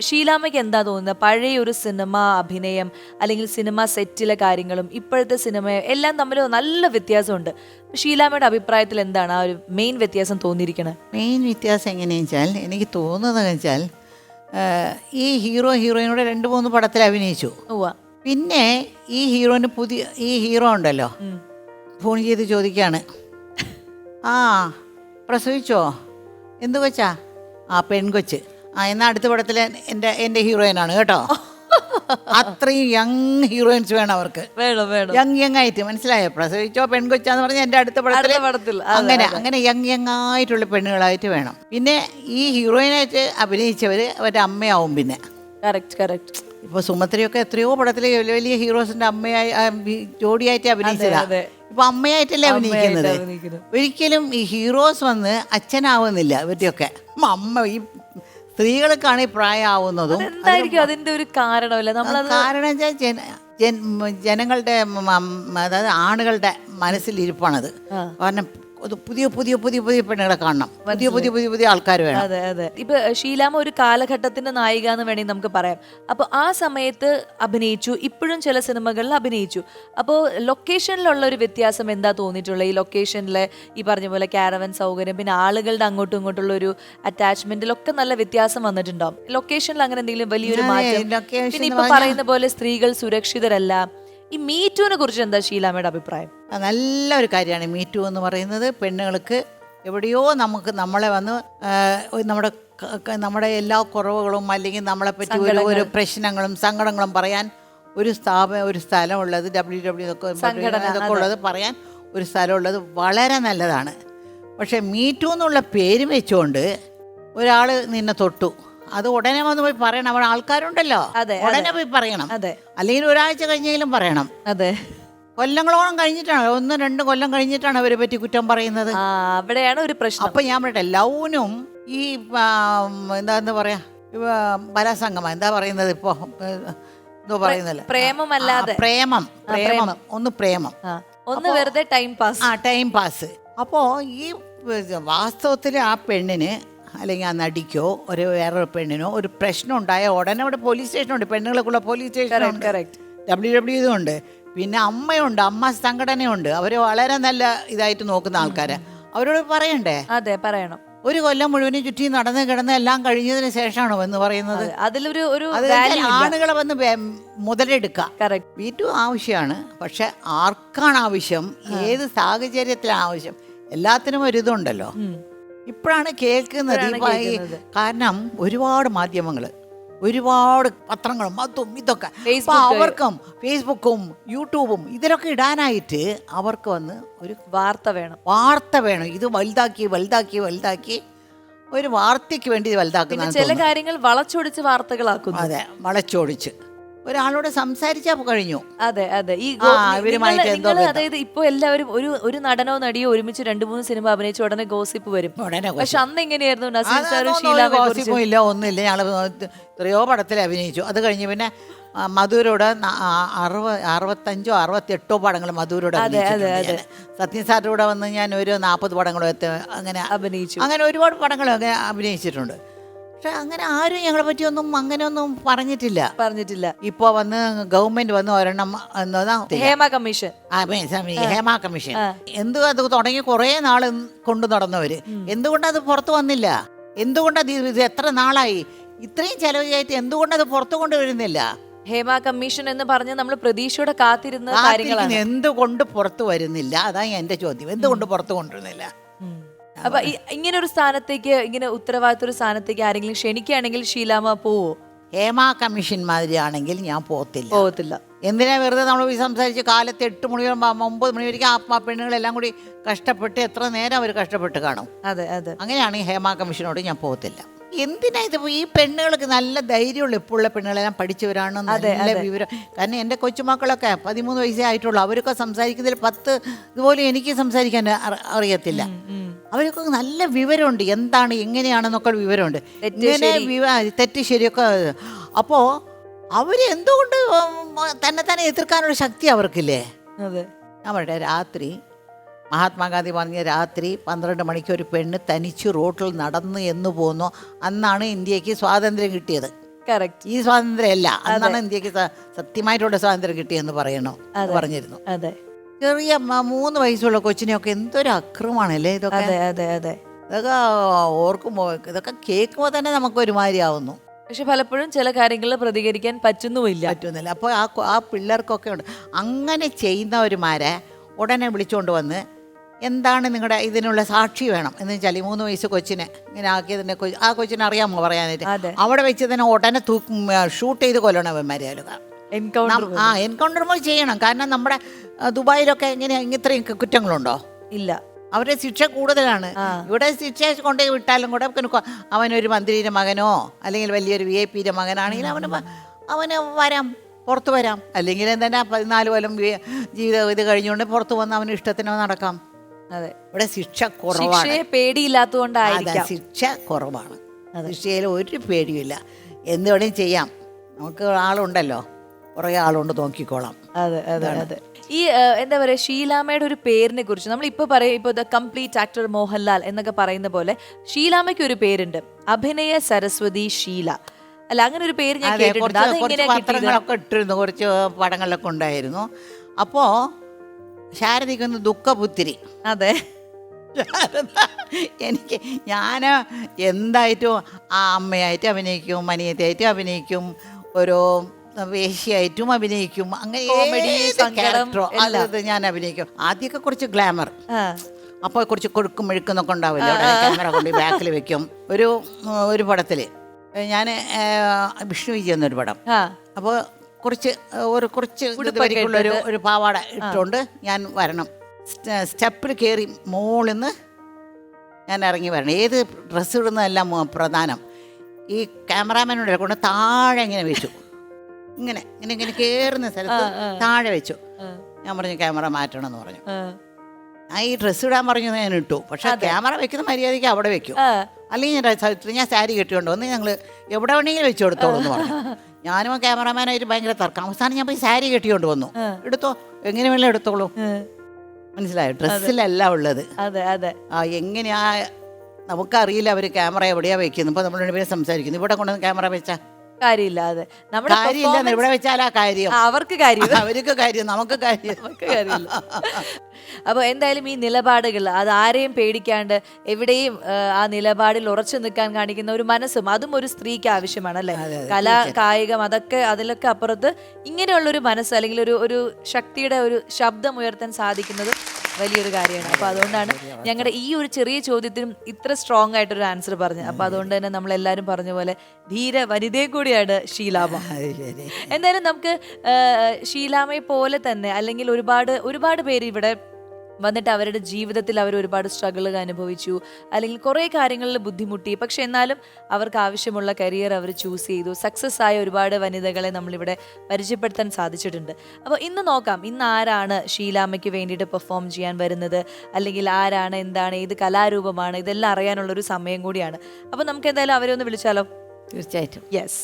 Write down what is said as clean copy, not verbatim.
ഷീലാമ്മയ്ക്ക് എന്താ തോന്നുന്നത്, പഴയ ഒരു സിനിമ അഭിനയം അല്ലെങ്കിൽ സിനിമ സെറ്റിലെ കാര്യങ്ങളും ഇപ്പോഴത്തെ സിനിമയും എല്ലാം തമ്മിൽ നല്ല വ്യത്യാസമുണ്ട്. ഷീലാമ്മയുടെ അഭിപ്രായത്തിൽ എന്താണ് ആ ഒരു മെയിൻ വ്യത്യാസം തോന്നിയിരിക്കണത്? മെയിൻ വ്യത്യാസം എങ്ങനെയാണെന്ന് വെച്ചാൽ, എനിക്ക് തോന്നുന്നത് വെച്ചാൽ ഈ ഹീറോയിനോട് 2-3 പടത്തിൽ അഭിനയിച്ചു. പിന്നെ ഈ ഹീറോ ഉണ്ടല്ലോ, ഫോൺ ചെയ്ത് ചോദിക്കുകയാണ്, ആ പ്രസവിച്ചോ, എന്തു കൊച്ചാ? ആ പെൺകൊച്ച്. ആ എന്നാൽ അടുത്ത പടത്തിൽ എൻ്റെ ഹീറോയിനാണ് കേട്ടോ. അത്രയും യങ് ഹീറോയിൻസ് വേണം അവർക്ക്, യങ് ആയിട്ട്. മനസ്സിലായോ? പ്രസവിച്ചോ പെൺകൊച്ചാന്ന് പറഞ്ഞാൽ എൻ്റെ അടുത്ത പടത്തിൽ അങ്ങനെ യങ് ആയിട്ടുള്ള പെണ്ണുങ്ങളായിട്ട് വേണം. പിന്നെ ഈ ഹീറോയിനായിട്ട് അഭിനയിച്ചവർ അവരുടെ അമ്മയാവും. പിന്നെ കറക്റ്റ്. ഇപ്പോൾ സുമത്രയൊക്കെ എത്രയോ പടത്തിൽ വലിയ വലിയ ഹീറോസിന്റെ അമ്മയായി ജോഡിയായിട്ട് അഭിനയിച്ചതാ. ഇപ്പൊ അമ്മയായിട്ടല്ലേ അഭിനയിക്കുന്നത്. ഒരിക്കലും ഈ ഹീറോസ് വന്ന് അച്ഛനാവുന്നില്ല ഇവരുടെയൊക്കെ. അമ്മ ഈ സ്ത്രീകൾക്കാണ് ഈ പ്രായമാവുന്നതും. അതിന്റെ ഒരു കാരണമല്ല കാരണം ജനങ്ങളുടെ അതായത് ആണുങ്ങളുടെ മനസ്സിലിരിപ്പാണത്. കാരണം പുതിയ പുതിയ പുതിയ പുതിയ പെണ്ണുങ്ങളെ കാണണം, പുതിയ പുതിയ പുതിയ പുതിയ ആൾക്കാർ വേണം. അതെ. ഇപ്പൊ ഷീലാമ്മ ഒരു കാലഘട്ടത്തിന്റെ നായിക എന്ന് വേണമെങ്കിൽ നമുക്ക് പറയാം. അപ്പൊ ആ സമയത്ത് അഭിനയിച്ചു, ഇപ്പോഴും ചില സിനിമകളിൽ അഭിനയിച്ചു. അപ്പോൾ ലൊക്കേഷനിലുള്ള ഒരു വ്യത്യാസം എന്താ തോന്നിയിട്ടുള്ളത്? ഈ ലൊക്കേഷനിലെ ഈ പറഞ്ഞ പോലെ കാരവൻ സൗകര്യം, പിന്നെ ആളുകളുടെ അങ്ങോട്ടും ഇങ്ങോട്ടുള്ള ഒരു അറ്റാച്ച്മെന്റിലൊക്കെ നല്ല വ്യത്യാസം വന്നിട്ടുണ്ടാവും. ലൊക്കേഷനിൽ അങ്ങനെ എന്തെങ്കിലും വലിയൊരു മാറ്റം? പിന്നെ ഇപ്പൊ പറയുന്ന പോലെ സ്ത്രീകൾ സുരക്ഷിതരല്ല. ഈ മീറ്റുവിനെ കുറിച്ച് എന്താ ഷീലാമ്മയുടെ അഭിപ്രായം? നല്ലൊരു കാര്യമാണ് മീറ്റു എന്ന് പറയുന്നത്. പെണ്ണുങ്ങൾക്ക് എവിടെയോ നമ്മളെ വന്ന് നമ്മുടെ എല്ലാ കുറവുകളും അല്ലെങ്കിൽ നമ്മളെപ്പറ്റി ഒരു പ്രശ്നങ്ങളും സങ്കടങ്ങളും പറയാൻ ഒരു സ്ഥലമുള്ളത്, WW ഇതൊക്കെ ഉള്ളത് പറയാൻ ഒരു സ്ഥലമുള്ളത് വളരെ നല്ലതാണ്. പക്ഷെ മീറ്റു എന്നുള്ള പേര് വെച്ചുകൊണ്ട് ഒരാൾ നിന്നെ തൊട്ടു, അത് ഉടനെ വന്ന് പോയി പറയണം. അവിടെ ആൾക്കാരുണ്ടല്ലോ, ഉടനെ പോയി പറയണം. അല്ലെങ്കിൽ ഒരാഴ്ച കഴിഞ്ഞെങ്കിലും പറയണം. കൊല്ലങ്ങളോളം കഴിഞ്ഞിട്ടാണ്, 1-2 കൊല്ലം കഴിഞ്ഞിട്ടാണ് അവരെ പറ്റി കുറ്റം പറയുന്നത്. അവിടെയാണ് ഒരു പ്രശ്നം. അപ്പൊ ഞാൻ പറയട്ടെ, ലൗനും ഈ എന്താ പറയാ ബലാസംഗമ എന്താ പറയുന്നത് ഇപ്പൊ എന്തോ പറയുന്നല്ലോ, പ്രേമമല്ലാതെ പ്രേമം ഒന്ന് വെറുതെ ടൈം പാസ്. അപ്പോ ഈ വാസ്തവത്തിൽ ആ പെണ്ണിന് അല്ലെങ്കിൽ ആ നടിക്കോ വേറൊരു പെണ്ണിനോ ഒരു പ്രശ്നം ഉണ്ടായ ഉടനെ അവിടെ പോലീസ് സ്റ്റേഷനുണ്ട്, പെണ്ണുങ്ങൾക്കുള്ള പോലീസ് സ്റ്റേഷനുണ്ട്, WW ഇതുണ്ട്. പിന്നെ അമ്മയുണ്ട്, അമ്മ സംഘടനയുണ്ട്. അവർ വളരെ നല്ല ഇതായിട്ട് നോക്കുന്ന ആൾക്കാരെ അവരോട് പറയണ്ടേ? അതെ, പറയണം. ഒരു കൊല്ലം മുഴുവനും ചുറ്റി നടന്ന് കിടന്ന് എല്ലാം കഴിഞ്ഞതിന് ശേഷമാണോ എന്ന് പറയുന്നത്? അതിലൊരു ആണുങ്ങളെ വന്ന് മുതലെടുക്കുക. വീട്ടു ആവശ്യമാണ്, പക്ഷെ ആർക്കാണ് ആവശ്യം, ഏത് സാഹചര്യത്തിലാണ് ആവശ്യം, എല്ലാത്തിനും ഒരു ഇതുണ്ടല്ലോ. ഇപ്പോഴാണ് കേൾക്കുന്നത്. കാരണം ഒരുപാട് മാധ്യമങ്ങൾ, ഒരുപാട് പത്രങ്ങളും അതും ഇതൊക്കെ, അവർക്കും ഫേസ്ബുക്കും യൂട്യൂബും ഇതിലൊക്കെ ഇടാനായിട്ട് അവർക്ക് വന്ന് ഒരു വാർത്ത വേണം. ഇത് വലുതാക്കി ഒരു വാർത്തയ്ക്ക് വേണ്ടി വലുതാക്കുന്ന ചില കാര്യങ്ങൾ വളച്ചൊടിച്ച് വാർത്തകളാക്കുന്നു. അതെ, വളച്ചൊടിച്ച് ഒരാളോട് സംസാരിച്ചാൽ കഴിഞ്ഞു. അതെ. അതായത് ഇപ്പൊ എല്ലാവരും ഒരു നടനോ നടിയോ ഒരുമിച്ച് 2-3 സിനിമ അഭിനയിച്ച ഉടനെ ഗോസിപ്പ് വരും. പക്ഷെ അന്ന് എങ്ങനെയായിരുന്നു? ഇല്ല, ഒന്നുമില്ല. ഞങ്ങൾ എത്രയോ പടത്തിൽ അഭിനയിച്ചു. അത് കഴിഞ്ഞ് പിന്നെ മധുരോട് 65 or 68 പടങ്ങൾ മധുരോട് അഭിനയിച്ചു. സത്യൻ സാറിന്റെ കൂടെ വന്ന് ഞാൻ ഒരു 40 പടങ്ങളും അങ്ങനെ അഭിനയിച്ചു. അങ്ങനെ ഒരുപാട് പടങ്ങൾ അഭിനയിച്ചിട്ടുണ്ട്. പക്ഷെ അങ്ങനെ ആരും ഞങ്ങളെ പറ്റിയൊന്നും അങ്ങനെയൊന്നും പറഞ്ഞിട്ടില്ല. ഇപ്പൊ വന്ന് ഗവൺമെന്റ് വന്ന് ഒരെണ്ണം ഹേമ കമ്മീഷൻ എന്ത് അത് തുടങ്ങി കുറെ നാൾ കൊണ്ടു നടന്നവര് എന്തുകൊണ്ടത് പുറത്തു വന്നില്ല? എന്തുകൊണ്ടത് ഇത് എത്ര നാളായി ഇത്രയും ചെലവായിട്ട് എന്തുകൊണ്ടത് പുറത്തു കൊണ്ടുവരുന്നില്ല? ഹേമ കമ്മീഷൻ എന്ന് പറഞ്ഞ് നമ്മൾ പ്രതീക്ഷയോടെ കാത്തിരുന്ന കാര്യങ്ങളാണ്. എന്തുകൊണ്ട് പുറത്തു വരുന്നില്ല? അതാ എന്റെ ചോദ്യം. എന്തുകൊണ്ട് പുറത്തു കൊണ്ടുവരുന്നില്ല? അപ്പൊ ഇങ്ങനെ ഒരു സ്ഥാനത്തേക്ക്, ഇങ്ങനെ ഉത്തരവാദിത്ത ഒരു സ്ഥാനത്തേക്ക് ആരെങ്കിലും ക്ഷണിക്കുകയാണെങ്കിൽ ഷീലാമ്മ പോവോ? ഹേമ കമ്മീഷൻ മാതിരി ആണെങ്കിൽ ഞാൻ പോകത്തില്ല. എന്തിനാ വെറുതെ നമ്മൾ സംസാരിച്ച് കാലത്ത് 8 മണി 9 മണി വരെയും ആ പെണ്ണുങ്ങളെല്ലാം കൂടി കഷ്ടപ്പെട്ട് എത്ര നേരം അവർ കഷ്ടപ്പെട്ട് കാണും. അതെ. അങ്ങനെയാണെങ്കിൽ ഹേമ കമ്മീഷനോട് ഞാൻ പോകത്തില്ല. എന്തിനാ ഇത്? ഈ പെണ്ണുകൾക്ക് നല്ല ധൈര്യമുള്ള ഇപ്പോഴുള്ള പെണ്ണുകളെല്ലാം പഠിച്ചവരാണ്, നല്ല വിവരം. കാരണം എൻ്റെ കൊച്ചുമക്കളൊക്കെ 13 വയസ്സേ ആയിട്ടുള്ളൂ. അവരൊക്കെ സംസാരിക്കുന്നതിൽ 10 ഇതുപോലെ എനിക്ക് സംസാരിക്കാൻ അറിയത്തില്ല. അവർക്കൊക്കെ നല്ല വിവരമുണ്ട്, എന്താണ് എങ്ങനെയാണെന്നൊക്കെ വിവരമുണ്ട്, ഇങ്ങനെ തെറ്റ് ശരിയൊക്കെ. അപ്പോൾ അവരെന്തുകൊണ്ട് തന്നെ എതിർക്കാനുള്ള ശക്തി അവർക്കില്ലേ? ഞാൻ പറയട്ടെ, രാത്രി മഹാത്മാഗാന്ധി പറഞ്ഞ രാത്രി 12 മണിക്ക് ഒരു പെണ്ണ് തനിച്ച് റോട്ടിൽ നടന്ന് എന്ന് പോന്നു. അന്നാണ് ഇന്ത്യക്ക് സ്വാതന്ത്ര്യം കിട്ടിയത്. കറക്റ്റ്. ഈ സ്വാതന്ത്ര്യം അല്ല. അന്നാണ് ഇന്ത്യക്ക് സത്യമായിട്ടുള്ള സ്വാതന്ത്ര്യം കിട്ടിയെന്ന് പറഞ്ഞിരുന്നു. അതെ, ചെറിയ 3 വയസ്സുള്ള കൊച്ചിനെയൊക്കെ എന്തൊരു അക്രമാണല്ലേ ഇതൊക്കെ. അതെ, അതെ, അതെ. ഇതൊക്കെ ഓർക്കുമ്പോൾ ഇതൊക്കെ കേൾക്കുമ്പോൾ തന്നെ നമുക്ക് ഒരുമാതിരി ആവുന്നു. പക്ഷെ പലപ്പോഴും ചില കാര്യങ്ങളിൽ പ്രതികരിക്കാൻ പറ്റുന്നില്ല. അപ്പോൾ ആ പിള്ളേർക്കൊക്കെ ഉണ്ട് അങ്ങനെ ചെയ്യുന്നവരുമാരെ ഉടനെ വിളിച്ചുകൊണ്ട് വന്ന് എന്താണ് നിങ്ങളുടെ ഇതിനുള്ള സാക്ഷി വേണം എന്ന് വെച്ചാൽ ഈ 3 വയസ്സ് കൊച്ചിനെ ഇങ്ങനെ ആക്കിയതിൻ്റെ ആ കൊച്ചിനെ അറിയാമോ പറയാനായിട്ട്, അവിടെ വെച്ച് തന്നെ ഉടനെ ഷൂട്ട് ചെയ്ത് കൊല്ലണം അവന്മാരെ. എൻകൗണ്ടർ ചെയ്യണം. കാരണം നമ്മുടെ ദുബായിലൊക്കെ ഇങ്ങനെ ഇത്രയും കുറ്റങ്ങളുണ്ടോ? ഇല്ല. അവരുടെ ശിക്ഷ കൂടുതലാണ്. ഇവിടെ ശിക്ഷ കൊണ്ടുപോയി വിട്ടാലും കൂടെ അവനൊരു മന്ത്രിയുടെ മകനോ അല്ലെങ്കിൽ വലിയൊരു VIP മകനാണെങ്കിൽ അവന് വരാം, പുറത്ത് വരാം. അല്ലെങ്കിൽ എന്താ 14 കൊല്ലം ജീവിതം ഇത് കഴിഞ്ഞുകൊണ്ട് പുറത്ത് വന്ന് അവന് ഇഷ്ടത്തിന് നടക്കാം. അതെ, ഇവിടെ ശിക്ഷ കുറവാണ്. പേടിയില്ലാത്തതുകൊണ്ടായിരിക്കാം. ശിക്ഷ കുറവാണ്. ശിക്ഷയിൽ ഒരു പേടിയുമില്ല. എന്തുവേണേലും ചെയ്യാം. നമുക്ക് ആളുണ്ടല്ലോ, കുറേ ആളുണ്ട്, നോക്കിക്കോളാം. അതെ, അതെ, അതെ. ഈ എന്താ പറയുക, ഷീലാമ്മയുടെ ഒരു പേരിനെ കുറിച്ച് നമ്മളിപ്പോൾ പറയും, ഇപ്പോൾ ദ കംപ്ലീറ്റ് ആക്ടർ മോഹൻലാൽ എന്നൊക്കെ പറയുന്ന പോലെ ഷീലാമ്മയ്ക്ക് ഒരു പേരുണ്ട്, അഭിനയ സരസ്വതി ഷീല. അല്ല, അങ്ങനെ ഒരു പേര് ഞാൻ കേട്ടിട്ടുണ്ട്. പത്രങ്ങളൊക്കെ ഇട്ടിരുന്നു, കുറച്ച് പടങ്ങളിലൊക്കെ ഉണ്ടായിരുന്നു. അപ്പോൾ ശാരദയ്ക്കൊന്ന് ദുഃഖപുത്തിരി. അതെ, ഞാൻ എന്തായിട്ടും ആ അമ്മയായിട്ട് അഭിനയിക്കും, മനിയത്തായിട്ടും അഭിനയിക്കും, ഓരോ വേശ്യയായിട്ടും അഭിനയിക്കും. അങ്ങനെ ഞാൻ അഭിനയിക്കും. ആദ്യമൊക്കെ കുറച്ച് ഗ്ലാമർ, അപ്പോൾ കുറച്ച് കൊഴുക്കും മെഴുക്കുന്നൊക്കെ ഉണ്ടാവില്ല. ക്യാമറ കൊണ്ട് ബാക്കിൽ വെക്കും. ഒരു പടത്തിൽ ഞാൻ വിഷ്ണു വിജയ് എന്നൊരു പടം, അപ്പോൾ കുറച്ച് ഒരു പാവാട ഇട്ടുകൊണ്ട് ഞാൻ വരണം. സ്റ്റെപ്പിൽ കയറി മുകളിൽ നിന്ന് ഞാൻ ഇറങ്ങി വരണം. ഏത് ഡ്രസ്സ് ഇടുന്നതെല്ലാം പ്രധാനം. ഈ ക്യാമറാമാനോട് കൊണ്ട് താഴെ ഇങ്ങനെ വെച്ചു, ഇങ്ങനെ ഇങ്ങനെ ഇങ്ങനെ കയറുന്ന സ്ഥലത്ത് താഴെ വെച്ചു. ഞാൻ പറഞ്ഞു ക്യാമറ മാറ്റണം എന്ന് പറഞ്ഞു. ഈ ഡ്രസ്സ് ഇടാൻ പറഞ്ഞു ഞാൻ ഇട്ടു. പക്ഷെ ക്യാമറ വെക്കുന്ന മര്യാദയ്ക്ക് അവിടെ വെക്കും, അല്ലെങ്കിൽ ഞാൻ സാരി കെട്ടിക്കൊണ്ട് വന്ന് ഞങ്ങൾ എവിടെ വേണമെങ്കിലും വെച്ചു കൊടുത്തോളൂ എന്ന് പറഞ്ഞു. ഞാനും ക്യാമറമാനായിട്ട് ഭയങ്കര തർക്കം. അവസാനം ഞാൻ പോയി സാരി കെട്ടിക്കൊണ്ട് വന്നു. എടുത്തോ, എങ്ങനെ വേണം എടുത്തോളൂ. മനസ്സിലായോ? ഡ്രസ്സിലല്ല ഉള്ളത്. എങ്ങനെയാ നമുക്കറിയില്ല അവർ ക്യാമറ എവിടെയാ വെക്കുന്നത്. ഇപ്പൊ നമ്മൾ രണ്ടുപേരും സംസാരിക്കുന്നു, ഇവിടെ കൊണ്ടുവന്ന് ക്യാമറ വെച്ചാ കാര്യമില്ല. ഇവിടെ വെച്ചാലാ കാര്യം, അവർക്ക് കാര്യം, നമുക്ക് കാര്യമില്ല. അപ്പോൾ എന്തായാലും ഈ നിലപാടുകൾ അത് ആരെയും പേടിക്കാണ്ട് എവിടെയും ആ നിലപാടിൽ ഉറച്ചു നിൽക്കാൻ കാണിക്കുന്ന ഒരു മനസ്സും അതും ഒരു സ്ത്രീക്ക് ആവശ്യമാണ്, അല്ലേ? കല, കായികം, അതിലൊക്കെ അപ്പുറത്ത് ഇങ്ങനെയുള്ളൊരു മനസ്സ് അല്ലെങ്കിൽ ഒരു ശക്തിയുടെ ഒരു ശബ്ദം ഉയർത്താൻ സാധിക്കുന്നത് വലിയൊരു കാര്യമാണ്. അപ്പോൾ അതുകൊണ്ടാണ് ഞങ്ങളുടെ ഈ ഒരു ചെറിയ ചോദ്യത്തിനും ഇത്ര സ്ട്രോങ് ആയിട്ടൊരു ആൻസർ പറഞ്ഞത്. അപ്പോൾ അതുകൊണ്ട് തന്നെ നമ്മളെല്ലാവരും പറഞ്ഞ പോലെ ധീര വനിതയെ കൂടിയാണ് ഷീലാമ്മ. എന്തായാലും നമുക്ക് ഷീലാമ്മയെ പോലെ തന്നെ അല്ലെങ്കിൽ ഒരുപാട് പേര് ഇവിടെ വന്നിട്ട് അവരുടെ ജീവിതത്തിൽ അവർ ഒരുപാട് സ്ട്രഗിൾ അനുഭവിച്ചു, അല്ലെങ്കിൽ കുറേ കാര്യങ്ങളിൽ ബുദ്ധിമുട്ടി. പക്ഷെ എന്നാലും അവർക്ക് ആവശ്യമുള്ള കരിയർ അവർ ചൂസ് ചെയ്തു. സക്സസ് ആയ ഒരുപാട് വനിതകളെ നമ്മളിവിടെ പരിചയപ്പെടുത്താൻ സാധിച്ചിട്ടുണ്ട്. അപ്പോൾ ഇന്ന് നോക്കാം, ഇന്ന് ആരാണ് ഷീലാമ്മയ്ക്ക് വേണ്ടിയിട്ട് പെർഫോം ചെയ്യാൻ വരുന്നത്, അല്ലെങ്കിൽ ആരാണ്, എന്താണ്, ഏത് കലാരൂപമാണ്, ഇതെല്ലാം അറിയാനുള്ളൊരു സമയം കൂടിയാണ്. അപ്പോൾ നമുക്ക് എന്തായാലും അവരെ ഒന്ന് വിളിച്ചാലോ? തീർച്ചയായിട്ടും. യെസ്.